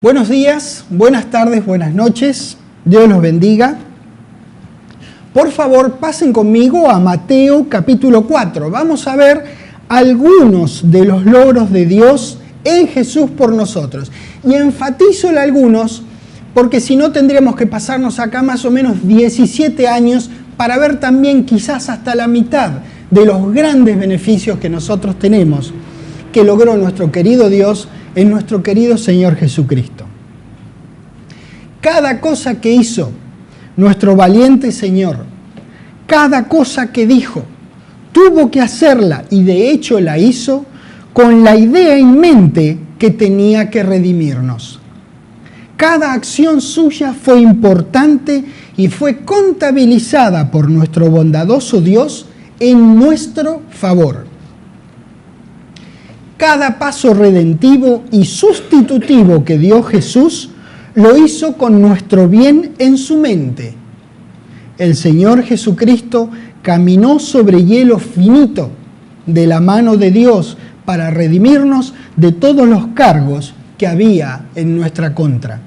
Buenos días, buenas tardes, buenas noches. Dios los bendiga. Por favor, pasen conmigo a Mateo capítulo 4. Vamos a ver algunos de los logros de Dios en Jesús por nosotros. Y enfatizo en algunos porque si no tendríamos que pasarnos acá más o menos 17 años para ver también quizás hasta la mitad de los grandes beneficios que nosotros tenemos, que logró nuestro querido Dios en nuestro querido Señor Jesucristo. Cada cosa que hizo nuestro valiente Señor, cada cosa que dijo, tuvo que hacerla y de hecho la hizo con la idea en mente que tenía que redimirnos. Cada acción suya fue importante y fue contabilizada por nuestro bondadoso Dios en nuestro favor. Cada paso redentivo y sustitutivo que dio Jesús lo hizo con nuestro bien en su mente. El Señor Jesucristo caminó sobre hielo finito de la mano de Dios para redimirnos de todos los cargos que había en nuestra contra.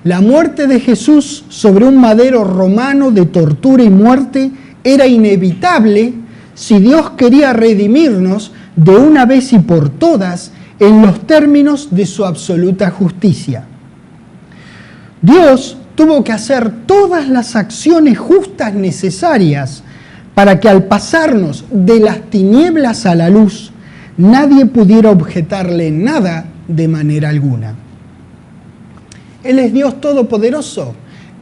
La muerte de Jesús sobre un madero romano de tortura y muerte era inevitable si Dios quería redimirnos de una vez y por todas en los términos de su absoluta justicia. Dios tuvo que hacer todas las acciones justas necesarias para que al pasarnos de las tinieblas a la luz, nadie pudiera objetarle nada de manera alguna. Él es Dios Todopoderoso.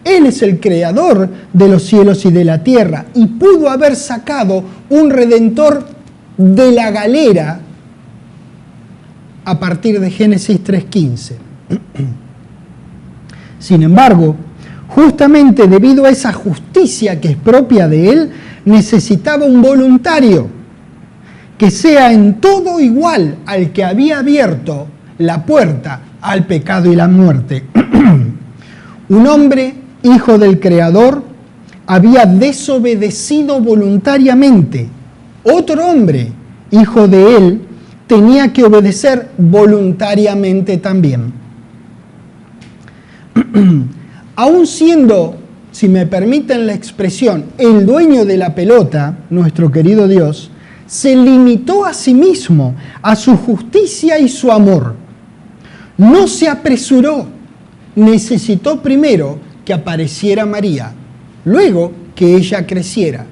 Él es el creador de los cielos y de la tierra y pudo haber sacado un redentor de la galera a partir de Génesis 3:15. Sin embargo, justamente debido a esa justicia que es propia de Él, necesitaba un voluntario que sea en todo igual al que había abierto la puerta al pecado y la muerte. Un hombre, hijo del Creador, había desobedecido voluntariamente. Otro hombre, hijo de él, tenía que obedecer voluntariamente también. Aún siendo, si me permiten la expresión, el dueño de la pelota, nuestro querido Dios, se limitó a sí mismo, a su justicia y su amor. No se apresuró, necesitó primero que apareciera María, luego que ella creciera,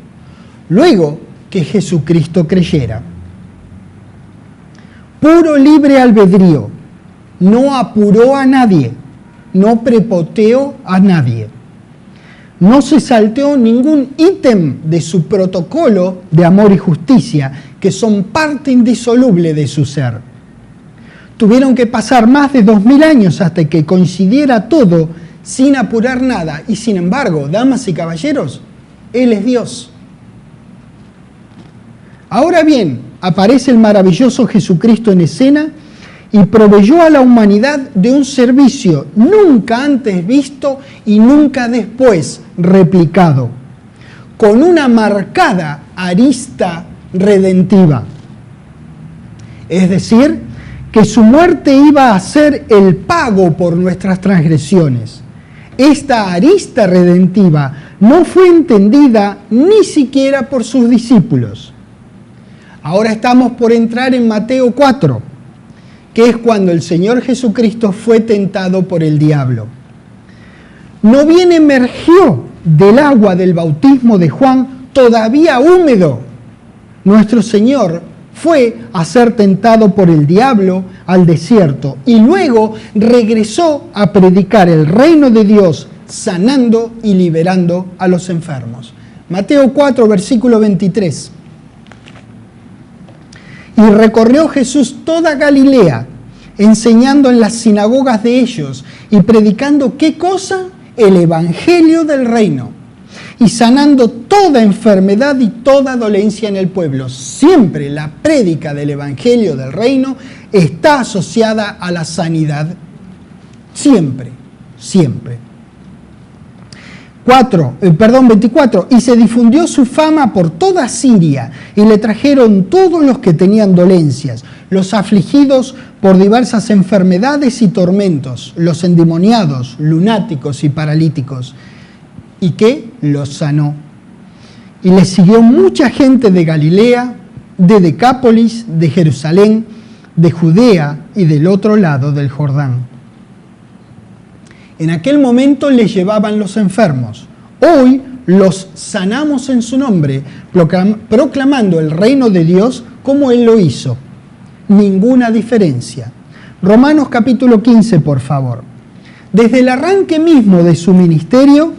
luego que Jesucristo creyera. Puro libre albedrío, no apuró a nadie, no prepoteó a nadie. No se salteó ningún ítem de su protocolo de amor y justicia, que son parte indisoluble de su ser. Tuvieron que pasar más de 2000 años hasta que coincidiera todo sin apurar nada. Y sin embargo, damas y caballeros, Él es Dios. Ahora bien, aparece el maravilloso Jesucristo en escena y proveyó a la humanidad de un servicio nunca antes visto y nunca después replicado, con una marcada arista redentiva. Es decir, que su muerte iba a ser el pago por nuestras transgresiones. Esta arista redentiva no fue entendida ni siquiera por sus discípulos. Ahora estamos por entrar en Mateo 4, que es cuando el Señor Jesucristo fue tentado por el diablo. No bien emergió del agua del bautismo de Juan, todavía húmedo, nuestro Señor fue a ser tentado por el diablo al desierto y luego regresó a predicar el reino de Dios, sanando y liberando a los enfermos. Mateo 4, versículo 23. Y recorrió Jesús toda Galilea, enseñando en las sinagogas de ellos y predicando, ¿qué cosa? El evangelio del reino, y sanando toda enfermedad y toda dolencia en el pueblo. Siempre la prédica del evangelio del reino está asociada a la sanidad. Siempre, siempre. 24, y se difundió su fama por toda Siria, y le trajeron todos los que tenían dolencias, los afligidos por diversas enfermedades y tormentos, los endemoniados, lunáticos y paralíticos, y que los sanó. Y le siguió mucha gente de Galilea, de Decápolis, de Jerusalén, de Judea y del otro lado del Jordán. En aquel momento les llevaban los enfermos. Hoy los sanamos en su nombre, proclamando el reino de Dios como Él lo hizo. Ninguna diferencia. Romanos capítulo 15, por favor. Desde el arranque mismo de su ministerio,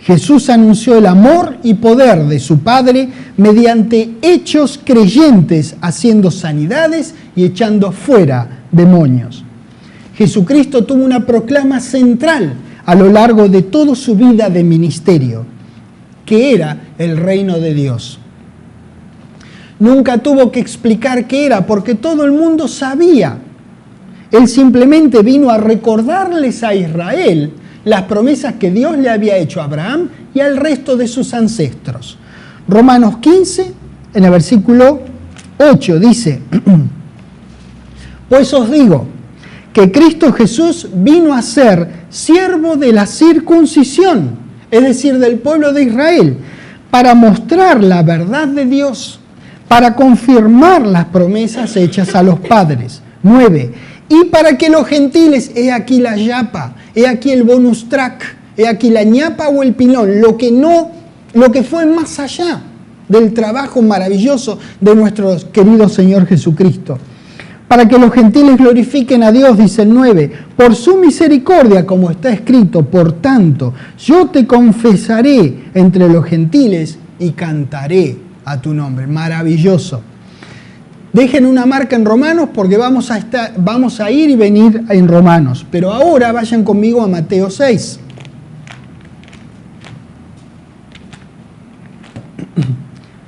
Jesús anunció el amor y poder de su Padre mediante hechos creyentes, haciendo sanidades y echando fuera demonios. Jesucristo tuvo una proclama central a lo largo de toda su vida de ministerio, que era el reino de Dios. Nunca tuvo que explicar qué era, porque todo el mundo sabía. Él simplemente vino a recordarles a Israel las promesas que Dios le había hecho a Abraham y al resto de sus ancestros. Romanos 15, en el versículo 8, dice: pues os digo que Cristo Jesús vino a ser siervo de la circuncisión, es decir, del pueblo de Israel, para mostrar la verdad de Dios, para confirmar las promesas hechas a los padres. 9. Y para que los gentiles, he aquí la yapa, he aquí el bonus track, he aquí la ñapa o el pilón, lo que fue más allá del trabajo maravilloso de nuestro querido Señor Jesucristo. Para que los gentiles glorifiquen a Dios, dice el 9, por su misericordia, como está escrito, por tanto, yo te confesaré entre los gentiles y cantaré a tu nombre. Maravilloso. Dejen una marca en Romanos porque vamos a ir y venir en Romanos. Pero ahora vayan conmigo a Mateo 6.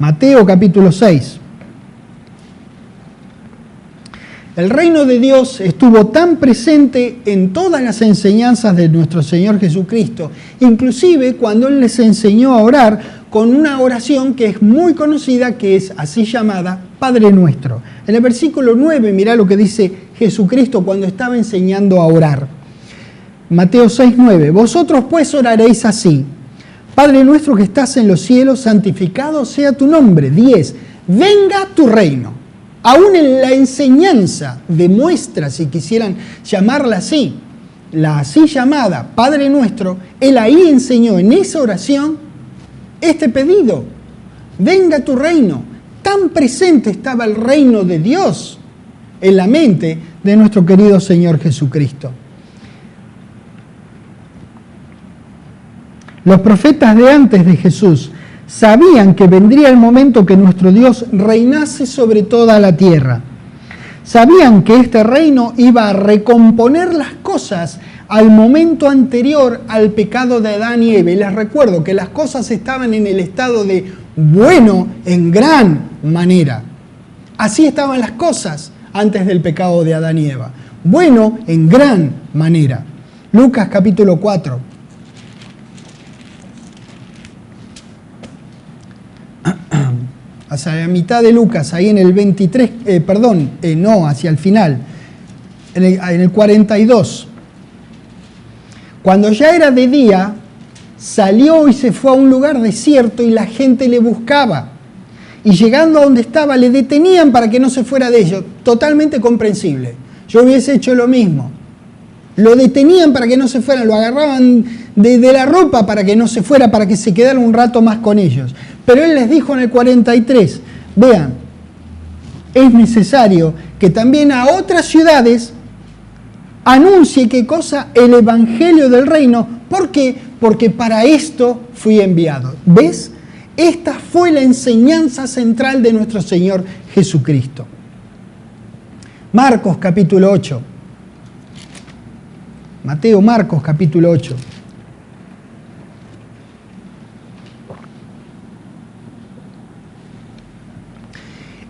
Mateo capítulo 6. El reino de Dios estuvo tan presente en todas las enseñanzas de nuestro Señor Jesucristo, inclusive cuando Él les enseñó a orar con una oración que es muy conocida, que es así llamada Padre Nuestro. En el versículo 9, mirá lo que dice Jesucristo cuando estaba enseñando a orar. Mateo 6, 9. Vosotros pues oraréis así: Padre nuestro que estás en los cielos, santificado sea tu nombre. 10. Venga tu reino. Aún en la enseñanza demuestra, si quisieran llamarla así, la así llamada Padre Nuestro, Él ahí enseñó en esa oración este pedido: venga tu reino. Tan presente estaba el reino de Dios en la mente de nuestro querido Señor Jesucristo. Los profetas de antes de Jesús sabían que vendría el momento que nuestro Dios reinase sobre toda la tierra. Sabían que este reino iba a recomponer las cosas al momento anterior al pecado de Adán y Eva. Y les recuerdo que las cosas estaban en el estado de bueno en gran manera. Así estaban las cosas antes del pecado de Adán y Eva. Bueno en gran manera. Lucas capítulo 4. Hacia la mitad de Lucas, ahí en el 23, hacia el final, en el 42. Cuando ya era de día, salió y se fue a un lugar desierto y la gente le buscaba. Y llegando a donde estaba, le detenían para que no se fuera de ellos. Totalmente comprensible. Yo hubiese hecho lo mismo. Lo detenían para que no se fuera, lo agarraban de la ropa para que no se fuera, para que se quedara un rato más con ellos. Pero Él les dijo en el 43, vean, es necesario que también a otras ciudades anuncie ¿qué cosa? El evangelio del reino. ¿Por qué? Porque para esto fui enviado. ¿Ves? Esta fue la enseñanza central de nuestro Señor Jesucristo. Marcos capítulo 8. Marcos capítulo 8.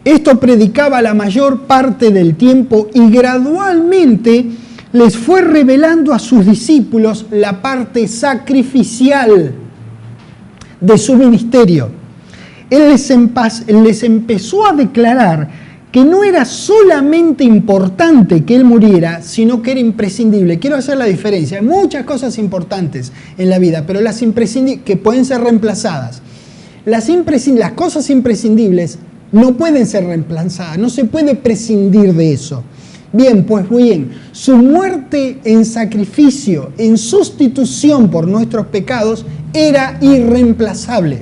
Esto predicaba la mayor parte del tiempo y gradualmente les fue revelando a sus discípulos la parte sacrificial de su ministerio. Él les empezó a declarar que no era solamente importante que Él muriera, sino que era imprescindible. Quiero hacer la diferencia. Hay muchas cosas importantes en la vida, pero las imprescindibles, que pueden ser reemplazadas. Las cosas imprescindibles no pueden ser reemplazadas, no se puede prescindir de eso. Bien, su muerte en sacrificio, en sustitución por nuestros pecados, era irreemplazable,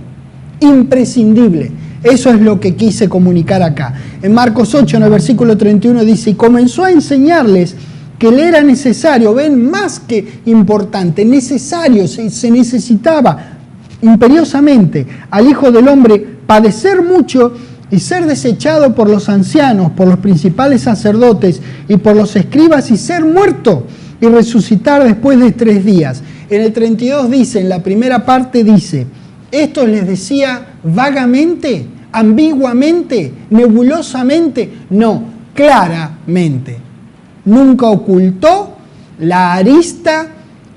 imprescindible. Eso es lo que quise comunicar acá. En Marcos 8, en el versículo 31 dice, y comenzó a enseñarles que le era necesario, ven, más que importante, necesario, se necesitaba imperiosamente al Hijo del Hombre padecer mucho y ser desechado por los ancianos, por los principales sacerdotes y por los escribas y ser muerto y resucitar después de 3 días. En el 32 dice, en la primera parte dice, esto les decía vagamente, ambiguamente, nebulosamente, no, claramente. Nunca ocultó la arista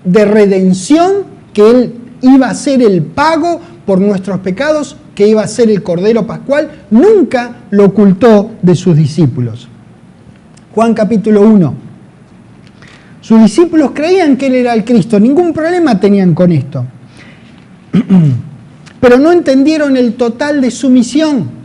de redención que Él iba a ser el pago por nuestros pecados, que iba a ser el Cordero Pascual, nunca lo ocultó de sus discípulos. Juan capítulo 1. Sus discípulos creían que Él era el Cristo, ningún problema tenían con esto. Pero no entendieron el total de su misión.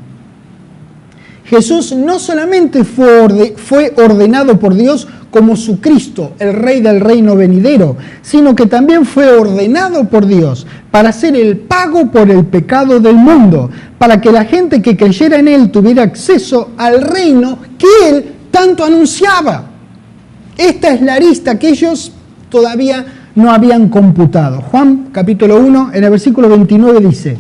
Jesús no solamente fue ordenado por Dios como su Cristo, el Rey del reino venidero, sino que también fue ordenado por Dios para hacer el pago por el pecado del mundo, para que la gente que creyera en Él tuviera acceso al reino que Él tanto anunciaba. Esta es la arista que ellos todavía no habían computado. Juan capítulo 1, en el versículo 29 dice,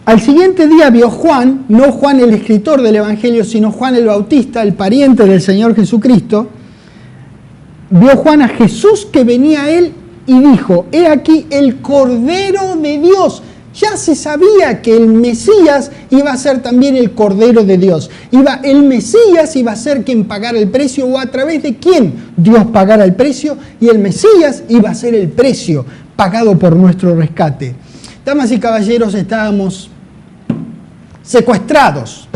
al siguiente día vio Juan, no Juan el escritor del Evangelio, sino Juan el Bautista, el pariente del Señor Jesucristo, vio Juan a Jesús que venía a él y dijo, he aquí el Cordero de Dios. Ya se sabía que el Mesías iba a ser también el Cordero de Dios. El Mesías iba a ser quien pagara el precio, o a través de quién Dios pagara el precio, y el Mesías iba a ser el precio pagado por nuestro rescate. Damas y caballeros, estábamos secuestrados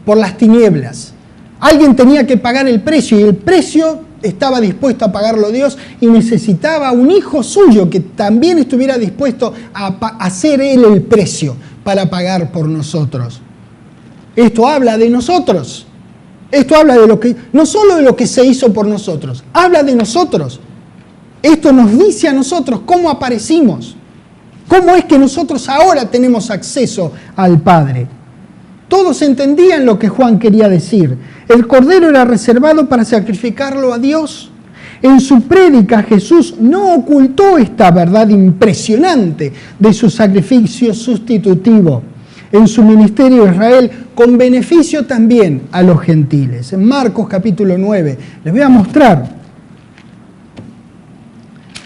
por las tinieblas. Alguien tenía que pagar el precio, y el precio estaba dispuesto a pagarlo Dios, y necesitaba un hijo suyo que también estuviera dispuesto a hacer Él el precio para pagar por nosotros. Esto habla de nosotros. Esto habla de lo que, no solo de lo que se hizo por nosotros, habla de nosotros. Esto nos dice a nosotros cómo aparecimos, cómo es que nosotros ahora tenemos acceso al Padre. Todos entendían lo que Juan quería decir. El Cordero era reservado para sacrificarlo a Dios. En su prédica Jesús no ocultó esta verdad impresionante de su sacrificio sustitutivo. En su ministerio a Israel, con beneficio también a los gentiles. En Marcos capítulo 9, les voy a mostrar.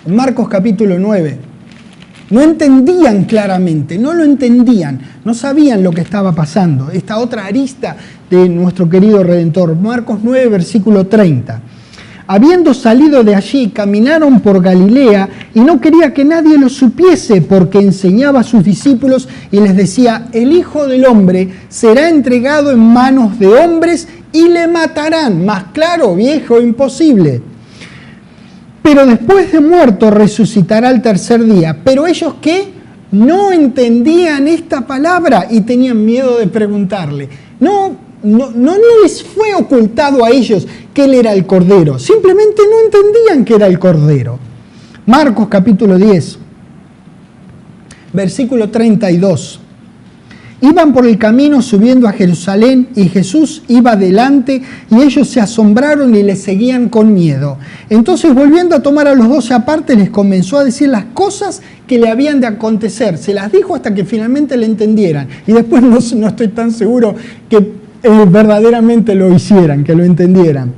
En Marcos capítulo 9, no entendían claramente, no lo entendían, no sabían lo que estaba pasando. Esta otra arista de nuestro querido Redentor. Marcos 9, versículo 30. Habiendo salido de allí, caminaron por Galilea y no quería que nadie lo supiese, porque enseñaba a sus discípulos y les decía, el Hijo del Hombre será entregado en manos de hombres y le matarán. Más claro, viejo, imposible. Pero después de muerto resucitará al tercer día. Pero ellos, ¿qué? No entendían esta palabra y tenían miedo de preguntarle. No les fue ocultado a ellos que Él era el Cordero. Simplemente no entendían que era el Cordero. Marcos capítulo 10, versículo 32. Iban por el camino subiendo a Jerusalén y Jesús iba delante y ellos se asombraron y le seguían con miedo. Entonces, volviendo a tomar a los 12 aparte, les comenzó a decir las cosas que le habían de acontecer. Se las dijo hasta que finalmente le entendieran. Y después no estoy tan seguro que verdaderamente lo hicieran, que lo entendieran.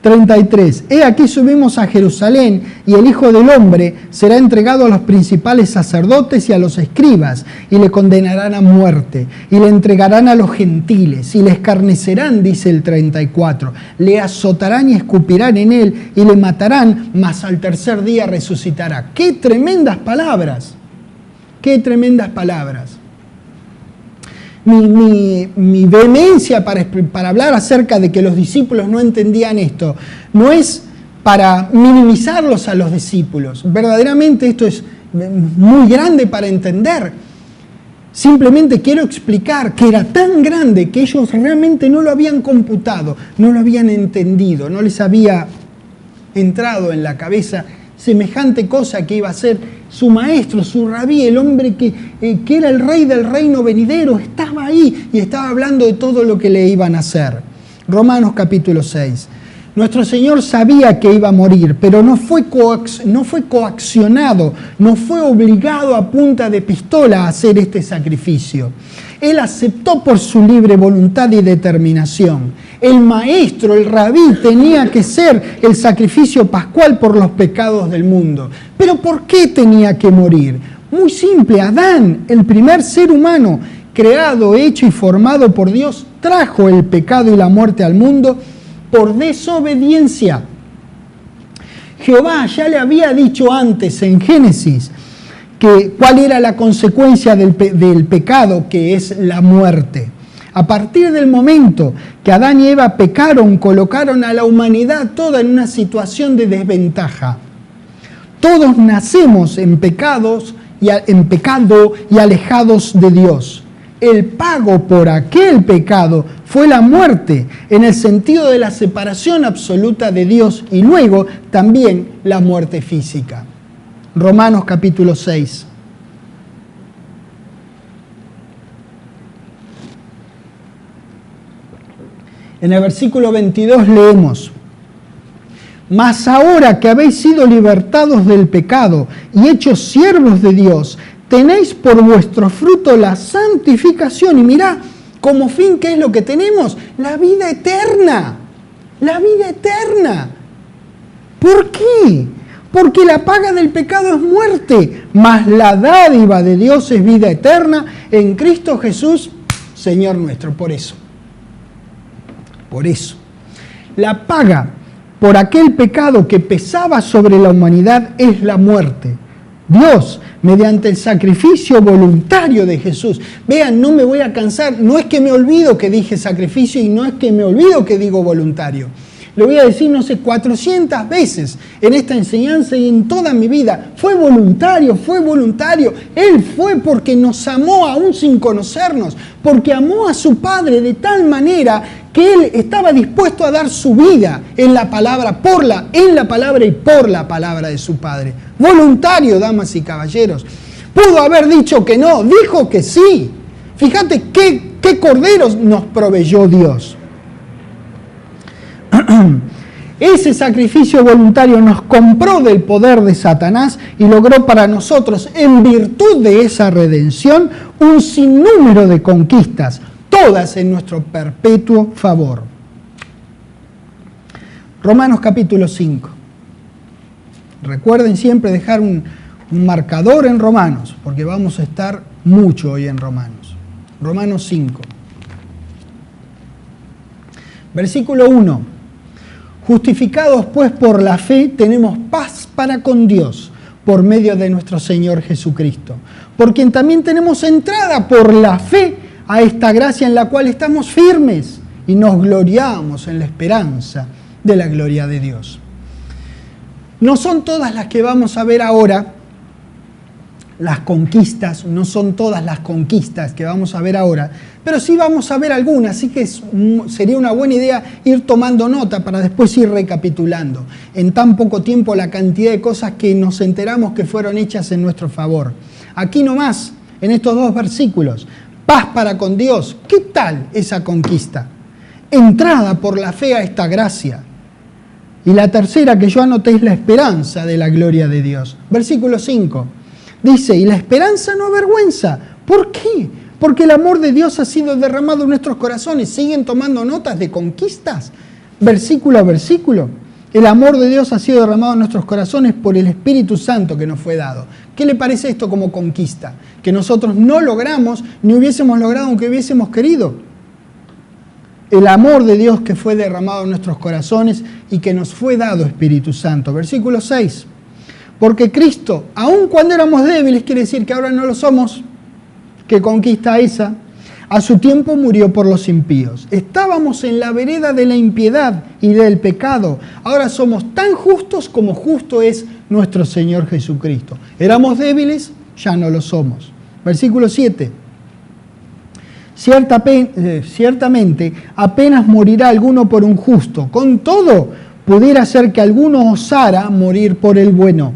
33. He aquí subimos a Jerusalén y el Hijo del Hombre será entregado a los principales sacerdotes y a los escribas y le condenarán a muerte y le entregarán a los gentiles y le escarnecerán, dice el 34. Le azotarán y escupirán en él y le matarán, mas al tercer día resucitará. ¡Qué tremendas palabras! Qué tremendas palabras. Mi vehemencia para hablar acerca de que los discípulos no entendían esto no es para minimizarlos a los discípulos. Verdaderamente esto es muy grande para entender. Simplemente quiero explicar que era tan grande que ellos realmente no lo habían computado, no lo habían entendido, no les había entrado en la cabeza semejante cosa que iba a ser su maestro, su rabí, el hombre que era el rey del reino venidero, estaba ahí y estaba hablando de todo lo que le iban a hacer. Romanos capítulo 6. Nuestro Señor sabía que iba a morir, pero no fue coaccionado, no fue obligado a punta de pistola a hacer este sacrificio. Él aceptó por su libre voluntad y determinación. El maestro, el rabí, tenía que ser el sacrificio pascual por los pecados del mundo. ¿Pero por qué tenía que morir? Muy simple, Adán, el primer ser humano, creado, hecho y formado por Dios, trajo el pecado y la muerte al mundo por desobediencia. Jehová ya le había dicho antes en Génesis cuál era la consecuencia del pecado, que es la muerte. A partir del momento que Adán y Eva pecaron, colocaron a la humanidad toda en una situación de desventaja. Todos nacemos en pecado y alejados de Dios. El pago por aquel pecado fue la muerte, en el sentido de la separación absoluta de Dios, y luego también la muerte física. Romanos capítulo 6. En el versículo 22 leemos: Mas ahora que habéis sido libertados del pecado y hechos siervos de Dios, tenéis por vuestro fruto la santificación. Y mirá, como fin, ¿qué es lo que tenemos? La vida eterna. La vida eterna. ¿Por qué? Porque la paga del pecado es muerte, mas la dádiva de Dios es vida eterna en Cristo Jesús, Señor nuestro. Por eso. La paga por aquel pecado que pesaba sobre la humanidad es la muerte. Dios, mediante el sacrificio voluntario de Jesús. Vean, no me voy a cansar, no es que me olvido que dije sacrificio y no es que me olvido que digo voluntario. Lo voy a decir, 400 veces en esta enseñanza y en toda mi vida. Fue voluntario. Él fue porque nos amó aún sin conocernos, porque amó a su Padre de tal manera que Él estaba dispuesto a dar su vida en la palabra y por la palabra de su Padre. Voluntario, damas y caballeros. Pudo haber dicho que no, dijo que sí. Fíjate qué corderos nos proveyó Dios. Ese sacrificio voluntario nos compró del poder de Satanás y logró para nosotros, en virtud de esa redención, un sinnúmero de conquistas, todas en nuestro perpetuo favor. Romanos capítulo 5. Recuerden siempre dejar un marcador en Romanos, porque vamos a estar mucho hoy en Romanos. Romanos 5. Versículo 1. Justificados pues por la fe, tenemos paz para con Dios, por medio de nuestro Señor Jesucristo, por quien también tenemos entrada por la fe a esta gracia en la cual estamos firmes y nos gloriamos en la esperanza de la gloria de Dios. No son todas las que vamos a ver ahora, las conquistas, no son todas las conquistas que vamos a ver ahora, pero sí vamos a ver algunas, así que sería una buena idea ir tomando nota para después ir recapitulando. En tan poco tiempo la cantidad de cosas que nos enteramos que fueron hechas en nuestro favor. Aquí nomás, en estos dos versículos, paz para con Dios. ¿Qué tal esa conquista? Entrada por la fe a esta gracia. Y la tercera que yo anoté es la esperanza de la gloria de Dios. Versículo 5. Dice, y la esperanza no avergüenza. ¿Por qué? Porque el amor de Dios ha sido derramado en nuestros corazones. ¿Siguen tomando notas de conquistas? Versículo a versículo. El amor de Dios ha sido derramado en nuestros corazones por el Espíritu Santo que nos fue dado. ¿Qué le parece esto como conquista? Que nosotros no logramos, ni hubiésemos logrado aunque hubiésemos querido. El amor de Dios que fue derramado en nuestros corazones y que nos fue dado Espíritu Santo. Versículo 6. Porque Cristo, aun cuando éramos débiles, quiere decir que ahora no lo somos, que conquista esa, a su tiempo murió por los impíos. Estábamos en la vereda de la impiedad y del pecado. Ahora somos tan justos como justo es nuestro Señor Jesucristo. Éramos débiles, ya no lo somos. Versículo 7. Ciertamente apenas morirá alguno por un justo. Con todo, pudiera ser que alguno osara morir por el bueno.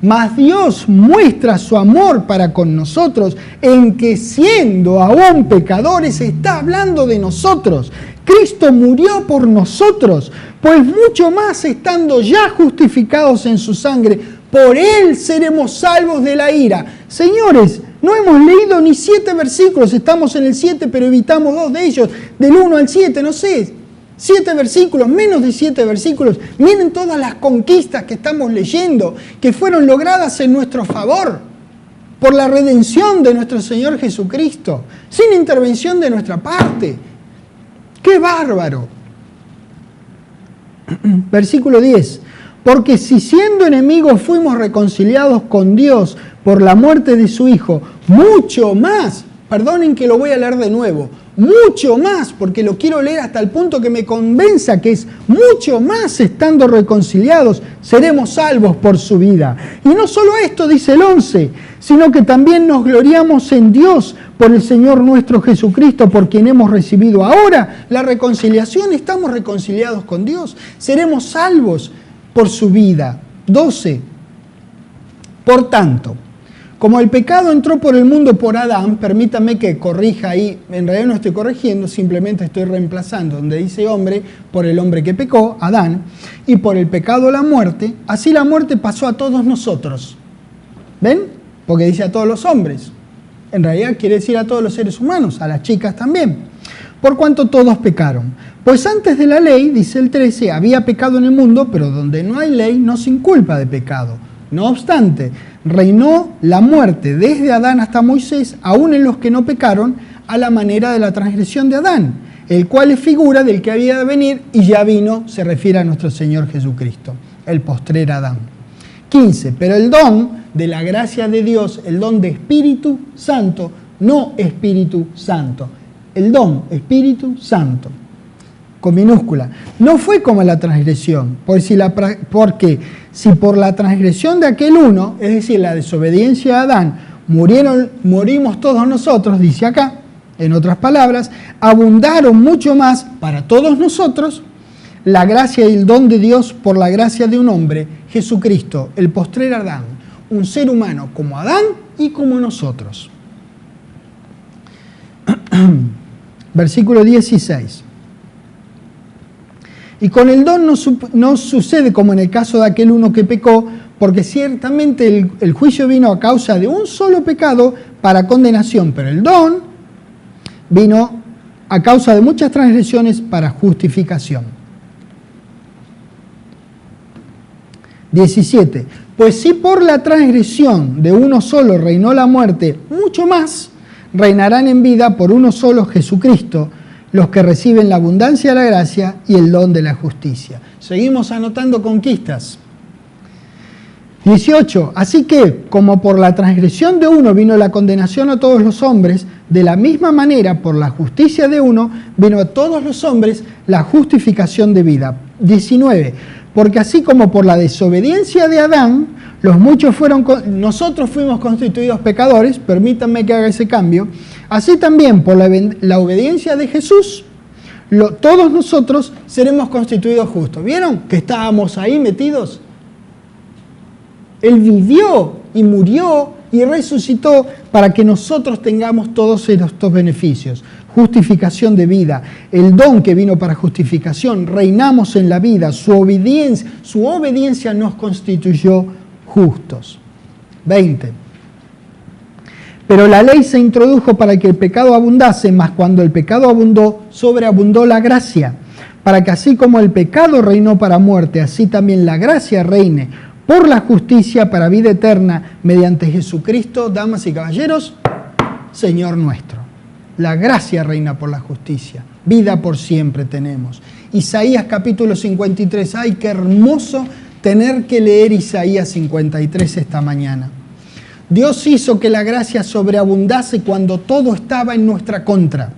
Mas Dios muestra su amor para con nosotros en que siendo aún pecadores, está hablando de nosotros. Cristo murió por nosotros, pues mucho más estando ya justificados en su sangre, por Él seremos salvos de la ira. Señores, no hemos leído ni 7 versículos, estamos en el 7, pero evitamos 2 de ellos, del 1 al 7, no sé. 7 versículos, menos de 7 versículos. Miren todas las conquistas que estamos leyendo, que fueron logradas en nuestro favor, por la redención de nuestro Señor Jesucristo, sin intervención de nuestra parte. ¡Qué bárbaro! Versículo 10. Porque si siendo enemigos fuimos reconciliados con Dios por la muerte de su Hijo, mucho más, perdonen que lo voy a leer de nuevo, mucho más, porque lo quiero leer hasta el punto que me convenza que es mucho más estando reconciliados, seremos salvos por su vida. Y no solo esto, dice el 11, sino que también nos gloriamos en Dios por el Señor nuestro Jesucristo, por quien hemos recibido ahora la reconciliación, estamos reconciliados con Dios, seremos salvos por su vida. 12. Por tanto, como el pecado entró por el mundo por Adán, permítame que corrija ahí, en realidad no estoy corrigiendo, simplemente estoy reemplazando donde dice hombre por el hombre que pecó, Adán, y por el pecado la muerte, así la muerte pasó a todos nosotros. ¿Ven? Porque dice a todos los hombres. En realidad quiere decir a todos los seres humanos, a las chicas también. Por cuanto todos pecaron. Pues antes de la ley, dice el 13, había pecado en el mundo, pero donde no hay ley no se inculpa de pecado. No obstante, reinó la muerte desde Adán hasta Moisés, aún en los que no pecaron, a la manera de la transgresión de Adán, el cual es figura del que había de venir y ya vino, se refiere a nuestro Señor Jesucristo, el postrer Adán. 15. Pero el don de la gracia de Dios, el don de Espíritu Santo, no Espíritu Santo, el don Espíritu Santo, con minúscula, no fue como la transgresión, porque si por la transgresión de aquel uno, es decir, la desobediencia de Adán, morimos todos nosotros, dice acá, en otras palabras, abundaron mucho más para todos nosotros la gracia y el don de Dios por la gracia de un hombre, Jesucristo, el postrer Adán, un ser humano como Adán y como nosotros. Versículo 16. Y con el don no sucede como en el caso de aquel uno que pecó, porque ciertamente el juicio vino a causa de un solo pecado para condenación, pero el don vino a causa de muchas transgresiones para justificación. 17. Pues si por la transgresión de uno solo reinó la muerte, mucho más reinarán en vida por uno solo, Jesucristo, los que reciben la abundancia de la gracia y el don de la justicia. Seguimos anotando conquistas. 18. Así que, como por la transgresión de uno vino la condenación a todos los hombres, de la misma manera, por la justicia de uno, vino a todos los hombres la justificación de vida. 19. Porque así como por la desobediencia de Adán, nosotros fuimos constituidos pecadores, permítanme que haga ese cambio, así también por la obediencia de Jesús, todos nosotros seremos constituidos justos. ¿Vieron que estábamos ahí metidos? Él vivió y murió y resucitó para que nosotros tengamos todos estos beneficios. Justificación de vida, el don que vino para justificación, reinamos en la vida, su obediencia nos constituyó justos. 20. Pero la ley se introdujo para que el pecado abundase, mas cuando el pecado abundó, sobreabundó la gracia, para que así como el pecado reinó para muerte, así también la gracia reine por la justicia para vida eterna mediante Jesucristo, damas y caballeros, Señor nuestro. La gracia reina por la justicia, vida por siempre tenemos. Isaías capítulo 53, ¡ay, qué hermoso tener que leer Isaías 53 esta mañana. Dios hizo que la gracia sobreabundase cuando todo estaba en nuestra contra.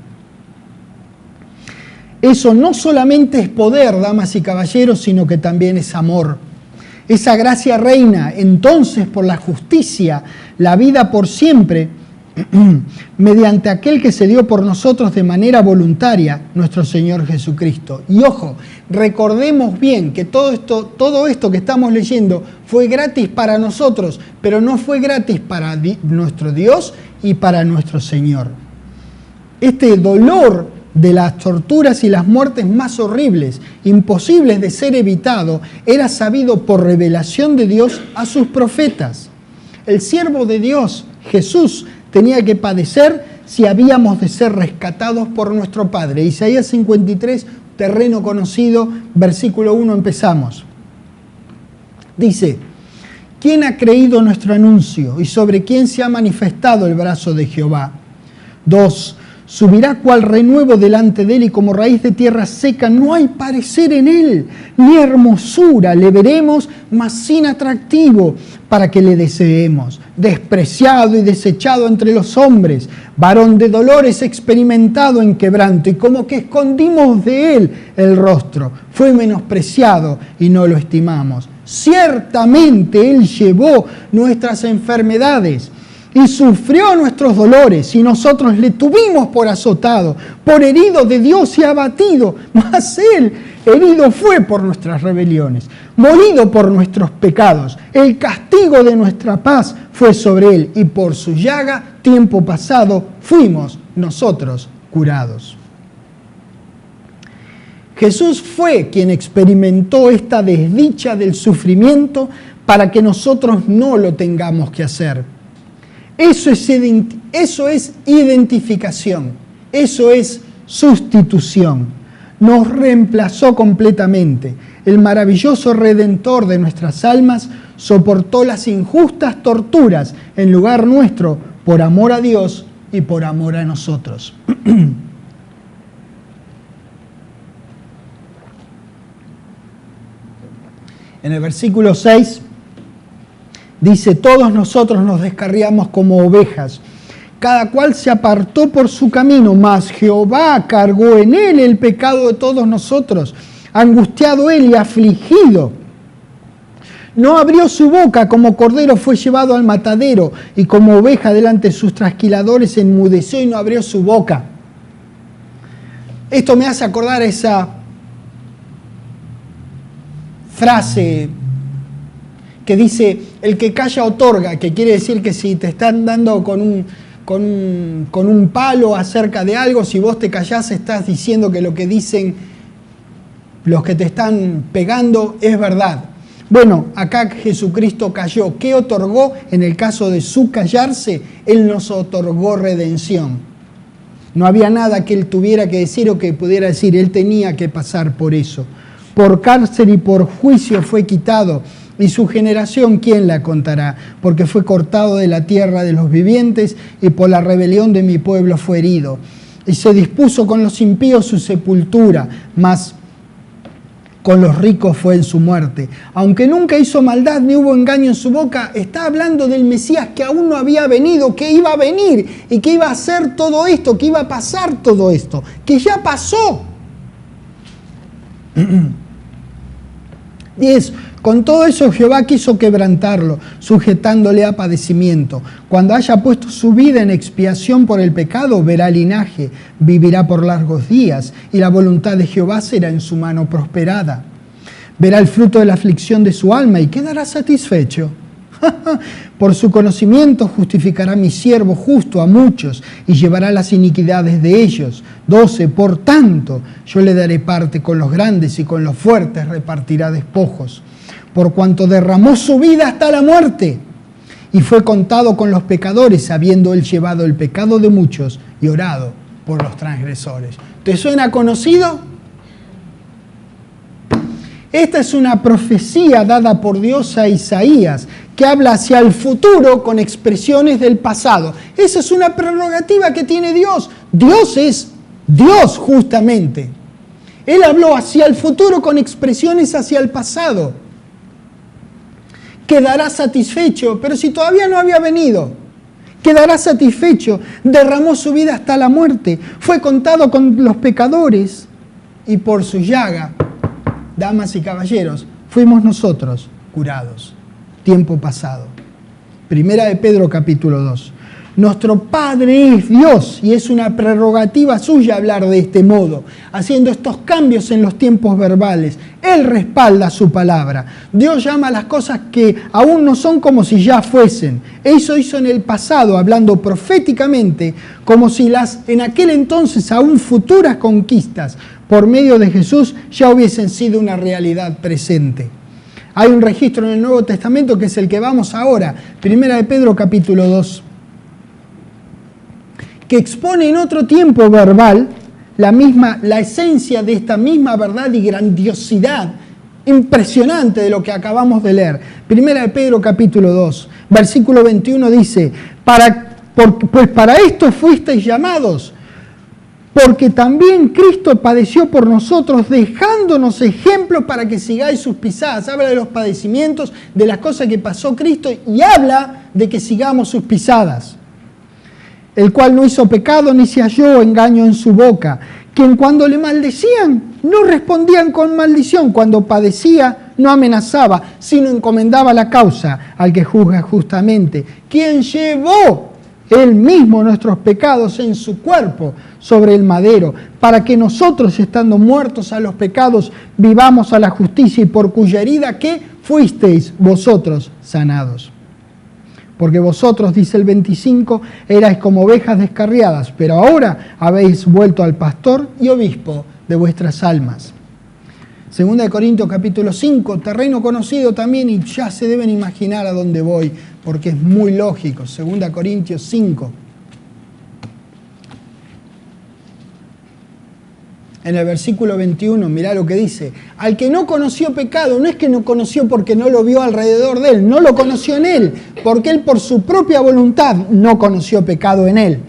Eso no solamente es poder, damas y caballeros, sino que también es amor. Esa gracia reina entonces por la justicia, la vida por siempre, mediante aquel que se dio por nosotros de manera voluntaria, nuestro Señor Jesucristo. Y ojo, recordemos bien que todo esto que estamos leyendo fue gratis para nosotros, pero no fue gratis para nuestro Dios y para nuestro Señor. Este dolor de las torturas y las muertes más horribles, imposibles de ser evitado, era sabido por revelación de Dios a sus profetas. El siervo de Dios, Jesús, tenía que padecer si habíamos de ser rescatados por nuestro Padre. Isaías 53, terreno conocido, versículo 1, empezamos. Dice: ¿quién ha creído nuestro anuncio y sobre quién se ha manifestado el brazo de Jehová? 2. Subirá cual renuevo delante de él y como raíz de tierra seca, no hay parecer en él, ni hermosura le veremos, mas sin atractivo, para que le deseemos. Despreciado y desechado entre los hombres, varón de dolores, experimentado en quebranto, y como que escondimos de él el rostro. Fue menospreciado y no lo estimamos. Ciertamente él llevó nuestras enfermedades y sufrió nuestros dolores, y nosotros le tuvimos por azotado, por herido de Dios y abatido. Mas él herido fue por nuestras rebeliones, molido por nuestros pecados. El castigo de nuestra paz fue sobre él, y por su llaga, tiempo pasado, fuimos nosotros curados. Jesús fue quien experimentó esta desdicha del sufrimiento para que nosotros no lo tengamos que hacer. Eso es identificación, eso es sustitución. Nos reemplazó completamente. El maravilloso Redentor de nuestras almas soportó las injustas torturas en lugar nuestro por amor a Dios y por amor a nosotros. En el versículo 6 dice: todos nosotros nos descarriamos como ovejas, cada cual se apartó por su camino, mas Jehová cargó en él el pecado de todos nosotros. Angustiado él y afligido, no abrió su boca, como cordero fue llevado al matadero, y como oveja delante de sus trasquiladores enmudeció y no abrió su boca. Esto me hace acordar esa frase que dice: el que calla otorga, que quiere decir que si te están dando con un palo acerca de algo, si vos te callás estás diciendo que lo que dicen los que te están pegando es verdad. Bueno, acá Jesucristo calló. ¿Qué otorgó? En el caso de su callarse, Él nos otorgó redención. No había nada que Él tuviera que decir o que pudiera decir. Él tenía que pasar por eso. Por cárcel y por juicio fue quitado. Y su generación, ¿quién la contará? Porque fue cortado de la tierra de los vivientes y por la rebelión de mi pueblo fue herido. Y se dispuso con los impíos su sepultura, mas con los ricos fue en su muerte. Aunque nunca hizo maldad ni hubo engaño en su boca, está hablando del Mesías que aún no había venido, que iba a venir y que iba a hacer todo esto, que iba a pasar todo esto, que ya pasó. 10. Con todo eso Jehová quiso quebrantarlo, sujetándole a padecimiento. Cuando haya puesto su vida en expiación por el pecado, verá linaje, vivirá por largos días, y la voluntad de Jehová será en su mano prosperada. Verá el fruto de la aflicción de su alma y quedará satisfecho. Por su conocimiento justificará mi siervo justo a muchos y llevará las iniquidades de ellos. 12. Por tanto, yo le daré parte con los grandes y con los fuertes repartirá despojos. Por cuanto derramó su vida hasta la muerte y fue contado con los pecadores, habiendo él llevado el pecado de muchos y orado por los transgresores. ¿Te suena conocido? Esta es una profecía dada por Dios a Isaías, que habla hacia el futuro con expresiones del pasado. Esa es una prerrogativa que tiene Dios. Dios es Dios justamente. Él habló hacia el futuro con expresiones hacia el pasado. quedará satisfecho, pero si todavía no había venido, quedará satisfecho, derramó su vida hasta la muerte, fue contado con los pecadores y por su llaga, damas y caballeros, fuimos nosotros curados. Tiempo pasado. Primera de Pedro capítulo 2. Nuestro Padre es Dios y es una prerrogativa suya hablar de este modo, haciendo estos cambios en los tiempos verbales. Él respalda su palabra. Dios llama a las cosas que aún no son como si ya fuesen. Eso hizo en el pasado, hablando proféticamente, como si las en aquel entonces aún futuras conquistas por medio de Jesús ya hubiesen sido una realidad presente. Hay un registro en el Nuevo Testamento que es el que vamos ahora, Primera de Pedro capítulo 2. Que expone en otro tiempo verbal la esencia de esta misma verdad y grandiosidad impresionante de lo que acabamos de leer. Primera de Pedro capítulo 2, versículo 21 dice, pues para esto fuisteis llamados, porque también Cristo padeció por nosotros, dejándonos ejemplos para que sigáis sus pisadas. Habla de los padecimientos, de las cosas que pasó Cristo y habla de que sigamos sus pisadas. El cual no hizo pecado ni se halló engaño en su boca, quien cuando le maldecían no respondían con maldición, cuando padecía no amenazaba, sino encomendaba la causa al que juzga justamente, quien llevó él mismo nuestros pecados en su cuerpo sobre el madero, para que nosotros, estando muertos a los pecados, vivamos a la justicia, y por cuya herida que fuisteis vosotros sanados. Porque vosotros, dice el 25, erais como ovejas descarriadas, pero ahora habéis vuelto al pastor y obispo de vuestras almas. Segunda de Corintios capítulo 5, terreno conocido también, y ya se deben imaginar a dónde voy, porque es muy lógico. Segunda de Corintios 5. En el versículo 21, mirá lo que dice. Al que no conoció pecado, no es que no conoció porque no lo vio alrededor de él, no lo conoció en él, porque él por su propia voluntad no conoció pecado en él.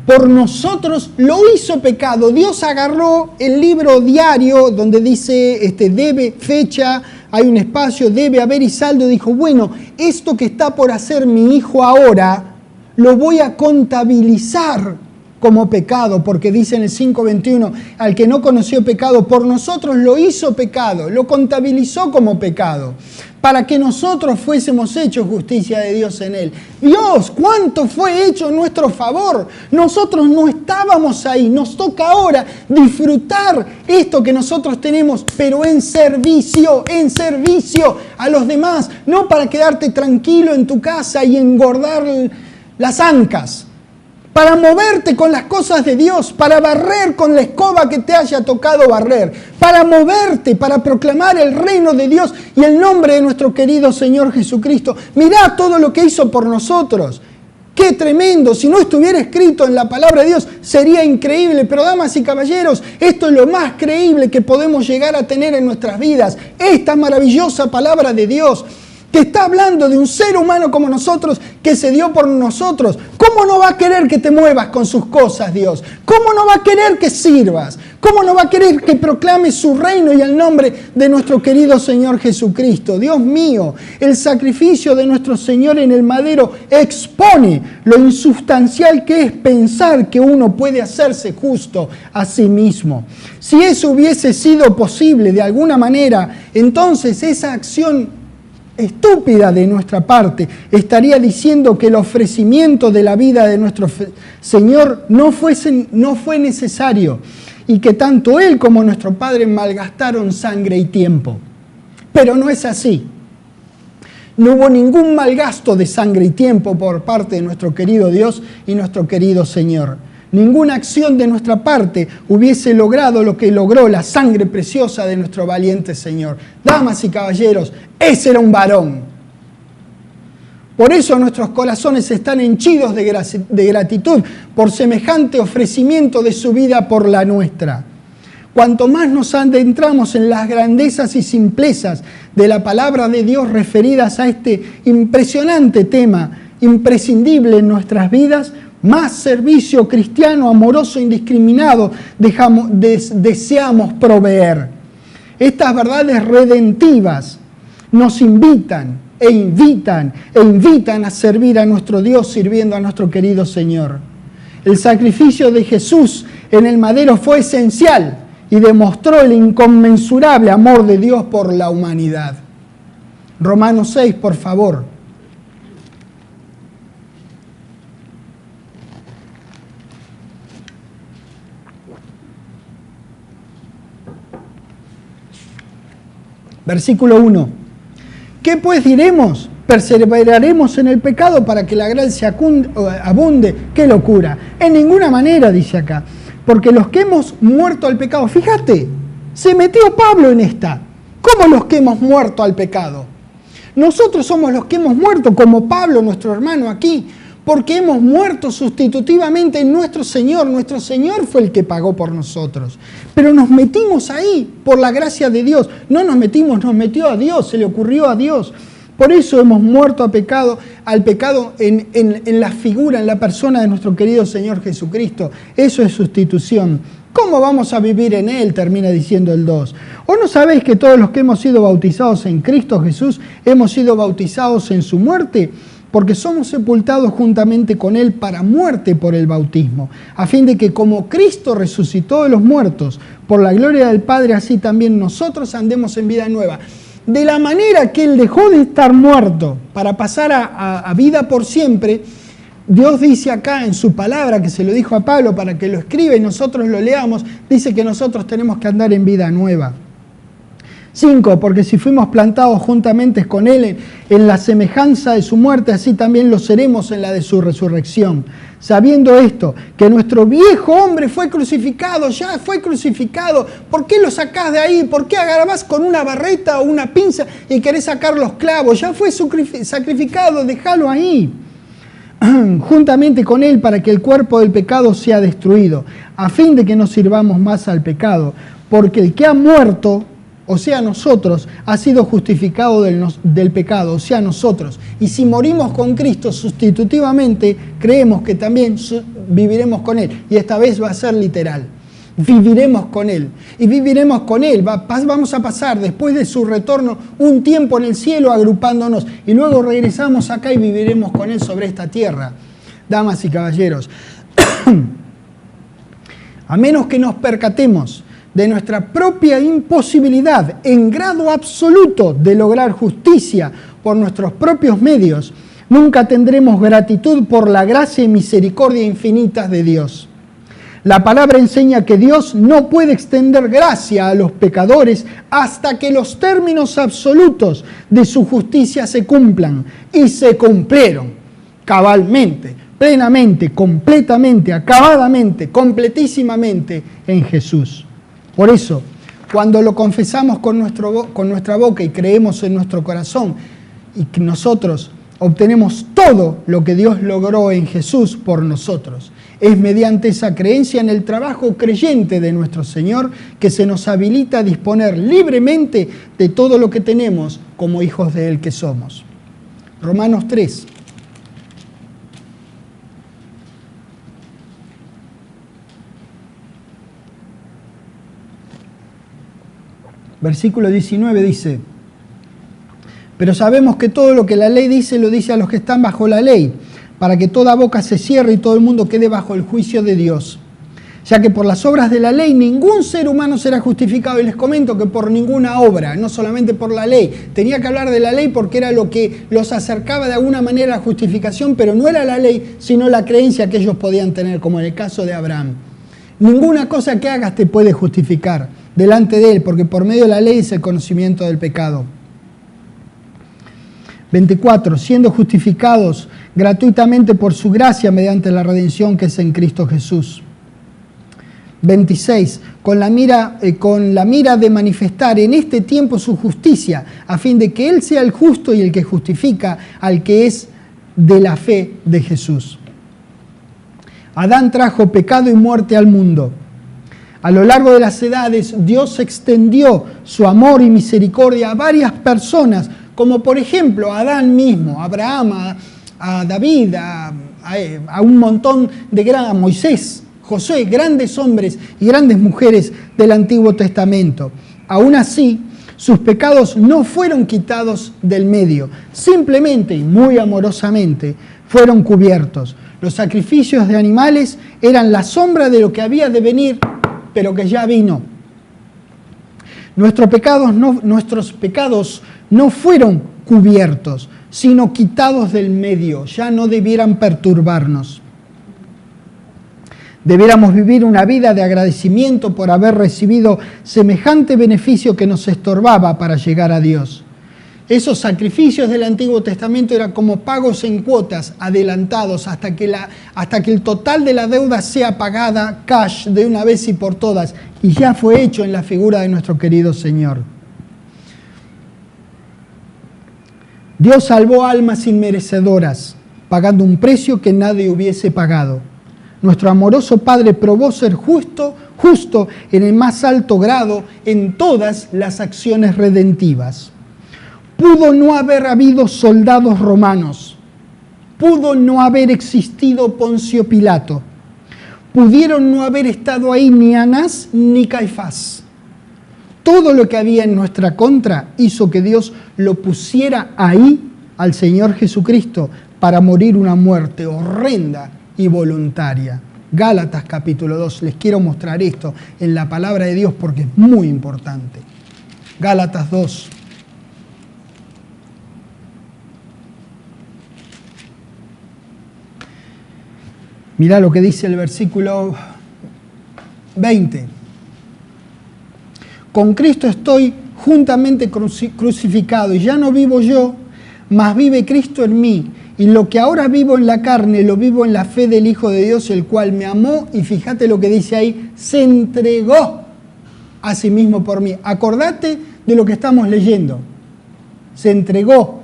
Por nosotros lo hizo pecado. Dios agarró el libro diario donde dice debe, fecha, hay un espacio, debe haber y saldo. Dijo, bueno, esto que está por hacer mi hijo ahora, lo voy a contabilizar como pecado, porque dice en el 5:21, al que no conoció pecado, por nosotros lo hizo pecado, lo contabilizó como pecado, para que nosotros fuésemos hechos justicia de Dios en él. Dios, ¿cuánto fue hecho en nuestro favor? Nosotros no estábamos ahí, nos toca ahora disfrutar esto que nosotros tenemos, pero en servicio a los demás, no para quedarte tranquilo en tu casa y engordar las ancas, para moverte con las cosas de Dios, para barrer con la escoba que te haya tocado barrer, para moverte, para proclamar el reino de Dios y el nombre de nuestro querido Señor Jesucristo. Mirá todo lo que hizo por nosotros. ¡Qué tremendo! Si no estuviera escrito en la palabra de Dios, sería increíble. Pero damas y caballeros, esto es lo más creíble que podemos llegar a tener en nuestras vidas. Esta maravillosa palabra de Dios, que está hablando de un ser humano como nosotros, que se dio por nosotros. ¿Cómo no va a querer que te muevas con sus cosas, Dios? ¿Cómo no va a querer que sirvas? ¿Cómo no va a querer que proclames su reino y el nombre de nuestro querido Señor Jesucristo? Dios mío, el sacrificio de nuestro Señor en el madero expone lo insustancial que es pensar que uno puede hacerse justo a sí mismo. Si eso hubiese sido posible de alguna manera, entonces esa acción estúpida de nuestra parte estaría diciendo que el ofrecimiento de la vida de nuestro Señor no fue necesario y que tanto Él como nuestro Padre malgastaron sangre y tiempo. Pero no es así. No hubo ningún malgasto de sangre y tiempo por parte de nuestro querido Dios y nuestro querido Señor. Ninguna acción de nuestra parte hubiese logrado lo que logró la sangre preciosa de nuestro valiente Señor. Damas y caballeros, ese era un varón. Por eso nuestros corazones están henchidos de gratitud por semejante ofrecimiento de su vida por la nuestra. Cuanto más nos adentramos en las grandezas y simplezas de la palabra de Dios referidas a este impresionante tema, imprescindible en nuestras vidas, más servicio cristiano, amoroso, indiscriminado deseamos proveer. Estas verdades redentivas nos invitan e invitan a servir a nuestro Dios sirviendo a nuestro querido Señor. El sacrificio de Jesús en el madero fue esencial y demostró el inconmensurable amor de Dios por la humanidad. Romanos 6, por favor. Versículo 1. ¿Qué pues diremos? ¿Perseveraremos en el pecado para que la gracia abunde? ¡Qué locura! En ninguna manera, dice acá. Porque los que hemos muerto al pecado, fíjate, se metió Pablo en esta. ¿Cómo los que hemos muerto al pecado? Nosotros somos los que hemos muerto, como Pablo, nuestro hermano aquí, porque hemos muerto sustitutivamente en nuestro Señor. Nuestro Señor fue el que pagó por nosotros. Pero nos metimos ahí por la gracia de Dios. No nos metimos, nos metió a Dios, se le ocurrió a Dios. Por eso hemos muerto al pecado en la figura, en la persona de nuestro querido Señor Jesucristo. Eso es sustitución. ¿Cómo vamos a vivir en Él? Termina diciendo el 2. ¿O no sabéis que todos los que hemos sido bautizados en Cristo Jesús hemos sido bautizados en su muerte? Porque somos sepultados juntamente con Él para muerte por el bautismo, a fin de que como Cristo resucitó de los muertos por la gloria del Padre, así también nosotros andemos en vida nueva. De la manera que Él dejó de estar muerto para pasar a vida por siempre, Dios dice acá en su palabra, que se lo dijo a Pablo para que lo escriba y nosotros lo leamos, dice que nosotros tenemos que andar en vida nueva. 5. Porque si fuimos plantados juntamente con Él en la semejanza de su muerte, así también lo seremos en la de su resurrección. Sabiendo esto, que nuestro viejo hombre fue crucificado, ya fue crucificado. ¿Por qué lo sacás de ahí? ¿Por qué agarrás con una barreta o una pinza y querés sacar los clavos? Ya fue sacrificado, déjalo ahí. Juntamente con Él para que el cuerpo del pecado sea destruido, a fin de que no sirvamos más al pecado. Porque el que ha muerto, o sea nosotros, ha sido justificado del pecado, o sea nosotros. Y si morimos con Cristo sustitutivamente, creemos que también viviremos con Él. Y esta vez va a ser literal. Viviremos con Él. Y viviremos con Él. Vamos a pasar después de su retorno un tiempo en el cielo agrupándonos. Y luego regresamos acá y viviremos con Él sobre esta tierra. Damas y caballeros, a menos que nos percatemos de nuestra propia imposibilidad en grado absoluto de lograr justicia por nuestros propios medios, nunca tendremos gratitud por la gracia y misericordia infinitas de Dios. La palabra enseña que Dios no puede extender gracia a los pecadores hasta que los términos absolutos de su justicia se cumplan, y se cumplieron cabalmente, plenamente, completamente, acabadamente, completísimamente en Jesús. Por eso, cuando lo confesamos con nuestra boca y creemos en nuestro corazón, y que nosotros obtenemos todo lo que Dios logró en Jesús por nosotros, es mediante esa creencia en el trabajo creyente de nuestro Señor que se nos habilita a disponer libremente de todo lo que tenemos como hijos de Él que somos. Romanos 3. Versículo 19 dice: pero sabemos que todo lo que la ley dice, lo dice a los que están bajo la ley, para que toda boca se cierre y todo el mundo quede bajo el juicio de Dios. Ya que por las obras de la ley ningún ser humano será justificado. Y les comento que por ninguna obra, no solamente por la ley. Tenía que hablar de la ley porque era lo que los acercaba de alguna manera a la justificación, pero no era la ley, sino la creencia que ellos podían tener, como en el caso de Abraham. Ninguna cosa que hagas te puede justificar delante de Él, porque por medio de la ley es el conocimiento del pecado. 24. Siendo justificados gratuitamente por su gracia mediante la redención que es en Cristo Jesús. 26. Con la mira de manifestar en este tiempo su justicia, a fin de que Él sea el justo y el que justifica al que es de la fe de Jesús. Adán trajo pecado y muerte al mundo. A lo largo de las edades, Dios extendió su amor y misericordia a varias personas, como por ejemplo a Adán mismo, a Abraham, a David, a un montón a Moisés, Josué, grandes hombres y grandes mujeres del Antiguo Testamento. Aún así, Sus pecados no fueron quitados del medio, simplemente y muy amorosamente fueron cubiertos. Los sacrificios de animales eran la sombra de lo que había de venir, pero que ya vino. Nuestros pecados no fueron cubiertos, sino quitados del medio, ya no debieran perturbarnos. Debiéramos vivir una vida de agradecimiento por haber recibido semejante beneficio que nos estorbaba para llegar a Dios. Esos sacrificios del Antiguo Testamento eran como pagos en cuotas adelantados hasta que el total de la deuda sea pagada cash de una vez y por todas. Y ya fue hecho en la figura de nuestro querido Señor. Dios salvó almas inmerecedoras, pagando un precio que nadie hubiese pagado. Nuestro amoroso Padre probó ser justo en el más alto grado en todas las acciones redentivas. Pudo no haber habido soldados romanos, pudo no haber existido Poncio Pilato, pudieron no haber estado ahí ni Anás ni Caifás. Todo lo que había en nuestra contra hizo que Dios lo pusiera ahí al Señor Jesucristo para morir una muerte horrenda y voluntaria. Gálatas capítulo 2, les quiero mostrar esto en la palabra de Dios porque es muy importante. Gálatas 2. Mirá lo que dice el versículo 20. Con Cristo estoy juntamente crucificado y ya no vivo yo, mas vive Cristo en mí. Y lo que ahora vivo en la carne, lo vivo en la fe del Hijo de Dios, el cual me amó, y fíjate lo que dice ahí, se entregó a sí mismo por mí. Acordate de lo que estamos leyendo. Se entregó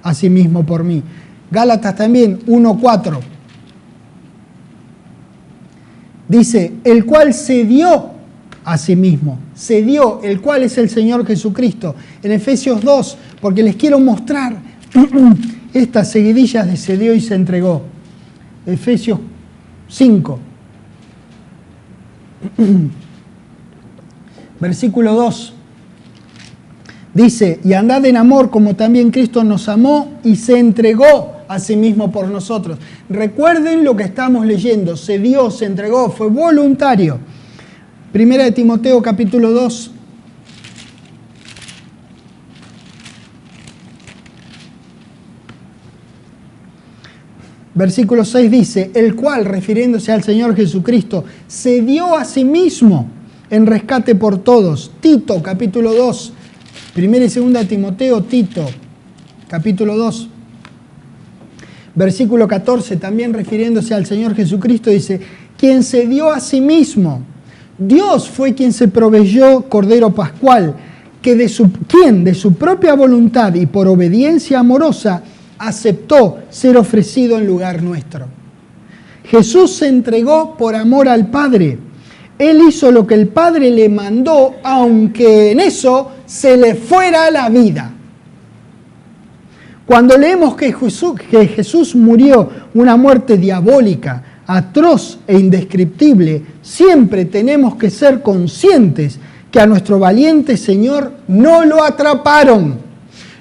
a sí mismo por mí. Gálatas también, 1:4. Dice, el cual se dio a sí mismo. Se dio, el cual es el Señor Jesucristo. En Efesios 2, porque les quiero mostrar estas seguidillas de se dio y se entregó. Efesios 5. Versículo 2. Dice, y andad en amor como también Cristo nos amó y se entregó a sí mismo por nosotros. Recuerden lo que estamos leyendo. Se dio, se entregó, fue voluntario. Primera de Timoteo capítulo 2. Versículo 6 dice, el cual, refiriéndose al Señor Jesucristo, se dio a sí mismo en rescate por todos. Tito, capítulo 2. Primera y segunda de Timoteo, Tito, capítulo 2. Versículo 14, también refiriéndose al Señor Jesucristo, dice, quien se dio a sí mismo. Dios fue quien se proveyó Cordero Pascual, quien de su propia voluntad y por obediencia amorosa aceptó ser ofrecido en lugar nuestro. Jesús se entregó por amor al Padre. Él hizo lo que el Padre le mandó, aunque en eso se le fuera la vida. Cuando leemos que Jesús murió una muerte diabólica, atroz e indescriptible, siempre tenemos que ser conscientes que a nuestro valiente Señor no lo atraparon.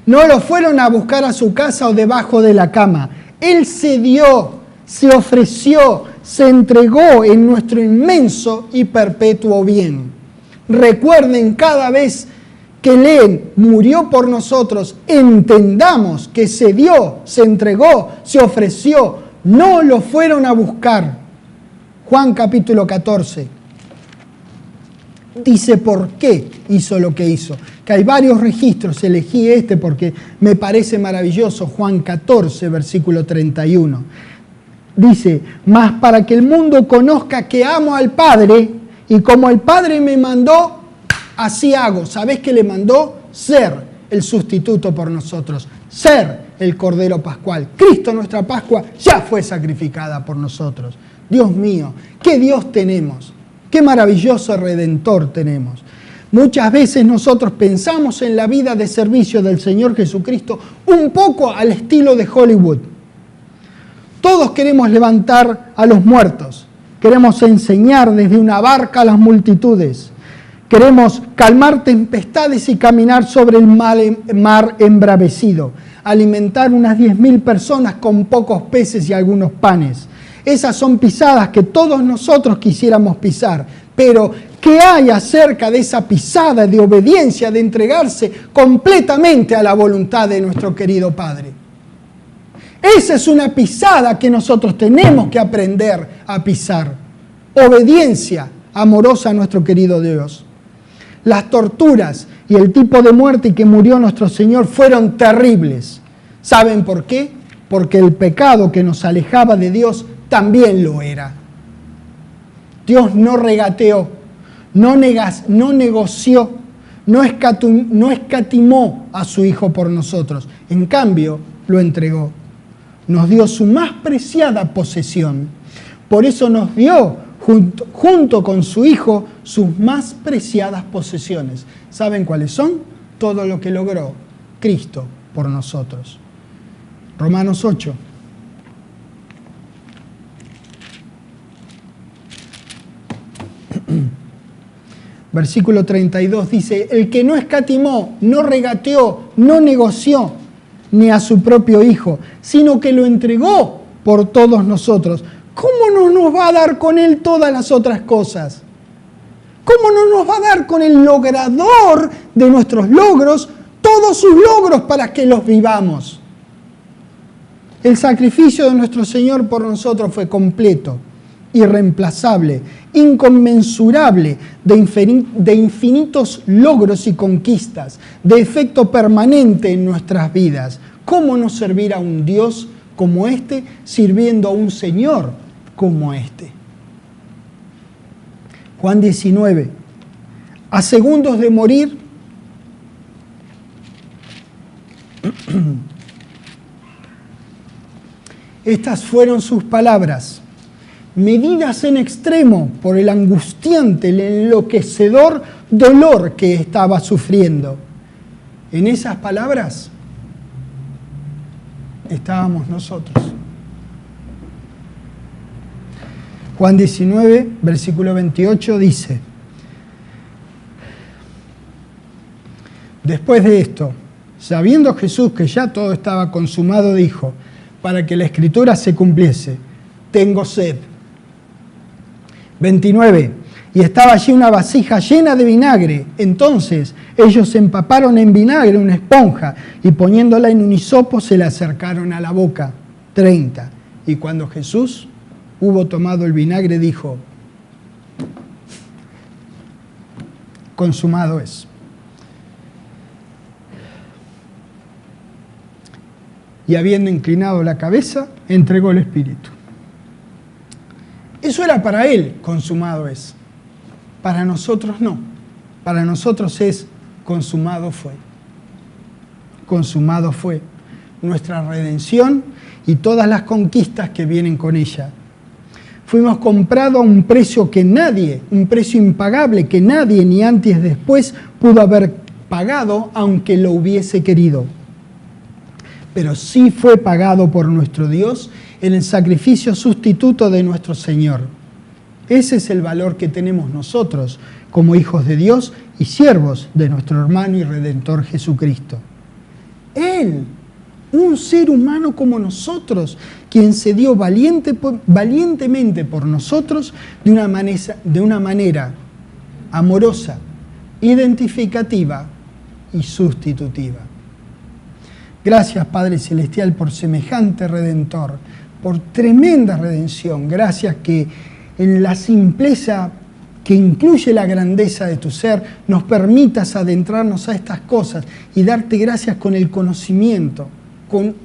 No lo fueron a buscar a su casa o debajo de la cama. Él se dio, se ofreció, se entregó en nuestro inmenso y perpetuo bien. Recuerden cada vez que leen, murió por nosotros, entendamos que se dio, se entregó, se ofreció, no lo fueron a buscar. Juan capítulo 14. Dice por qué hizo lo que hizo. Que hay varios registros, elegí este porque me parece maravilloso. Juan 14, versículo 31. Dice, mas para que el mundo conozca que amo al Padre, y como el Padre me mandó, así hago. ¿Sabés qué le mandó? Ser el sustituto por nosotros. Ser el Cordero Pascual. Cristo, nuestra Pascua, ya fue sacrificada por nosotros. Dios mío, ¿qué Dios tenemos? Qué maravilloso Redentor tenemos. Muchas veces nosotros pensamos en la vida de servicio del Señor Jesucristo un poco al estilo de Hollywood. Todos queremos levantar a los muertos. Queremos enseñar desde una barca a las multitudes. Queremos calmar tempestades y caminar sobre el mar embravecido, alimentar unas 10.000 personas con pocos peces y algunos panes. Esas son pisadas que todos nosotros quisiéramos pisar, pero ¿qué hay acerca de esa pisada de obediencia, de entregarse completamente a la voluntad de nuestro querido Padre? Esa es una pisada que nosotros tenemos que aprender a pisar. Obediencia amorosa a nuestro querido Dios. Las torturas y el tipo de muerte que murió nuestro Señor fueron terribles. ¿Saben por qué? Porque el pecado que nos alejaba de Dios también lo era. Dios no regateó, no negoció, no escatimó a su Hijo por nosotros. En cambio, lo entregó. Nos dio su más preciada posesión. Por eso nos dio junto con su Hijo, sus más preciadas posesiones. ¿Saben cuáles son? Todo lo que logró Cristo por nosotros. Romanos 8. Versículo 32 dice, el que no escatimó, no regateó, no negoció ni a su propio Hijo, sino que lo entregó por todos nosotros. ¿Cómo no nos va a dar con Él todas las otras cosas? ¿Cómo no nos va a dar con el logrador de nuestros logros todos sus logros para que los vivamos? El sacrificio de nuestro Señor por nosotros fue completo, irreemplazable, inconmensurable, de infinitos logros y conquistas, de efecto permanente en nuestras vidas. ¿Cómo no servir a un Dios como este, sirviendo a un Señor como este? Juan 19. A segundos de morir, estas fueron sus palabras, medidas en extremo por el angustiante, el enloquecedor dolor que estaba sufriendo. En esas palabras estábamos nosotros. Juan 19, versículo 28 dice, después de esto, sabiendo Jesús que ya todo estaba consumado, dijo, para que la Escritura se cumpliese, tengo sed. 29, y estaba allí una vasija llena de vinagre. Entonces ellos empaparon en vinagre una esponja y poniéndola en un hisopo se la acercaron a la boca. 30, y cuando Jesús hubo tomado el vinagre, dijo, consumado es. Y habiendo inclinado la cabeza, entregó el Espíritu. Eso era para él, consumado es. Para nosotros no. Para nosotros es, consumado fue. Consumado fue. Nuestra redención y todas las conquistas que vienen con ella. Fuimos comprados a un precio que nadie, un precio impagable que nadie ni antes ni después pudo haber pagado aunque lo hubiese querido. Pero sí fue pagado por nuestro Dios en el sacrificio sustituto de nuestro Señor. Ese es el valor que tenemos nosotros como hijos de Dios y siervos de nuestro hermano y Redentor Jesucristo. Él, un ser humano como nosotros, quien se dio valientemente por nosotros de una manera amorosa, identificativa y sustitutiva. Gracias, Padre Celestial, por semejante Redentor, por tremenda redención. Gracias que en la simpleza que incluye la grandeza de tu ser, nos permitas adentrarnos a estas cosas y darte gracias con el conocimiento, con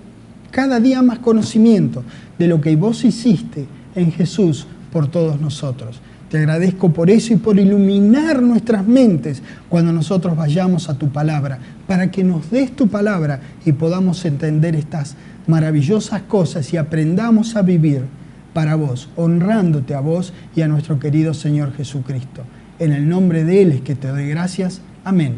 cada día más conocimiento de lo que vos hiciste en Jesús por todos nosotros. Te agradezco por eso y por iluminar nuestras mentes cuando nosotros vayamos a tu palabra, para que nos des tu palabra y podamos entender estas maravillosas cosas y aprendamos a vivir para vos, honrándote a vos y a nuestro querido Señor Jesucristo. En el nombre de Él es que te doy gracias. Amén.